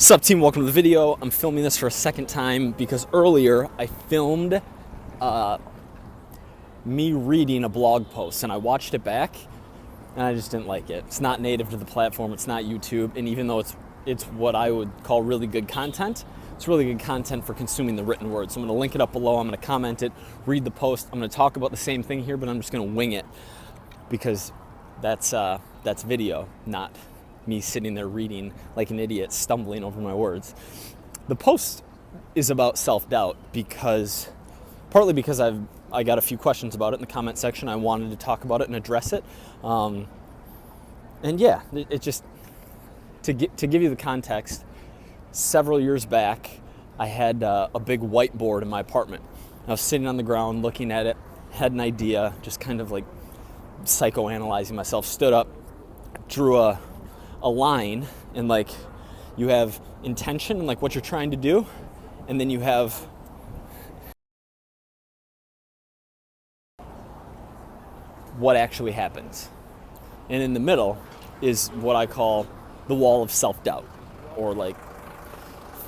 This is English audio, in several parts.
Sup team, welcome to the video. I'm filming this for a second time because earlier I filmed me reading a blog post and I watched it back and I just didn't like it. It's not native to the platform, it's not YouTube, and even though it's what I would call really good content, it's really good content for consuming the written word. So I'm going to link it up below, I'm going to comment it, read the post. I'm going to talk about the same thing here, but I'm just going to wing it because that's video, not me sitting there reading like an idiot, stumbling over my words. The post is about self-doubt partly because I got a few questions about it in the comment section. I wanted to talk about it and address it. And yeah, it just, to give you the context, several years back, I had a big whiteboard in my apartment. I was sitting on the ground looking at it, had an idea, just kind of like psychoanalyzing myself, stood up, drew a line, and like you have intention and like what you're trying to do, and then you have what actually happens. And in the middle is what I call the wall of self-doubt, or like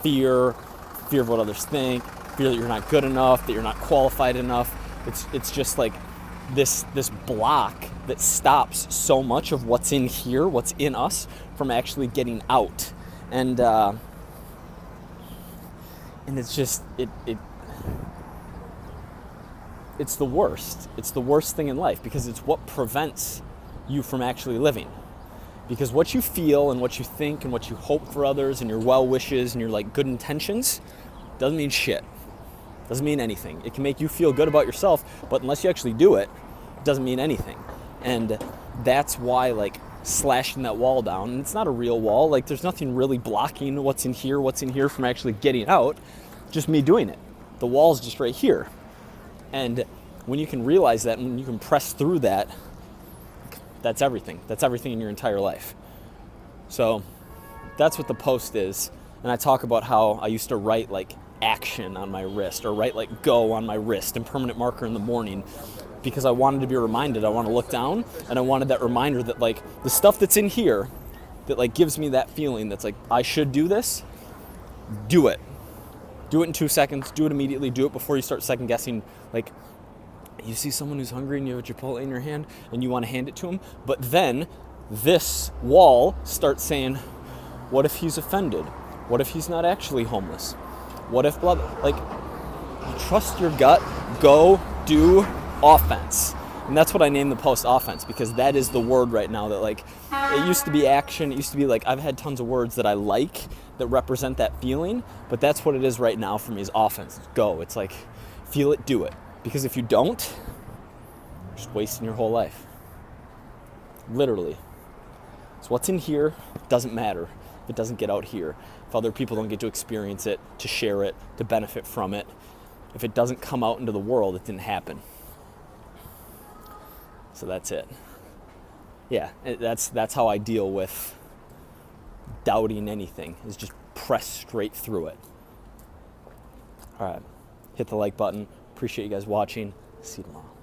fear of what others think, fear that you're not good enough, that you're not qualified enough. It's just like this block that stops so much of what's in here, what's in us, from actually getting out. And it's just it's the worst. It's the worst thing in life because it's what prevents you from actually living. Because what you feel and what you think and what you hope for others and your well wishes and your like good intentions doesn't mean shit. Doesn't mean anything. It can make you feel good about yourself, but unless you actually do it, it doesn't mean anything. And that's why like slashing that wall down, and it's not a real wall, like there's nothing really blocking what's in here from actually getting out, just me doing it. The wall's just right here. And when you can realize that, and when you can press through that, that's everything. That's everything in your entire life. So that's what the post is. And I talk about how I used to write like action on my wrist, or write like go on my wrist and permanent marker in the morning, because I wanted to be reminded. I want to look down and I wanted that reminder that like the stuff that's in here that like gives me that feeling that's like I should do this, do it in 2 seconds, do it immediately, do it before you start second guessing. Like you see someone who's hungry and you have a Chipotle in your hand and you want to hand it to him, but then this wall starts saying, what if he's offended? What if he's not actually homeless? What if blah, like, trust your gut, go do offense. And that's what I named the post, offense, because that is the word right now that like, it used to be action. It used to be like, I've had tons of words that I like that represent that feeling, but that's what it is right now for me, is offense. Go. It's like, feel it, do it. Because if you don't, you're just wasting your whole life. Literally. So what's in here doesn't matter if it doesn't get out here. If other people don't get to experience it, to share it, to benefit from it, if it doesn't come out into the world, it didn't happen. So that's it. Yeah, that's how I deal with doubting anything, is just press straight through it. All right, hit the like button. Appreciate you guys watching. See you tomorrow.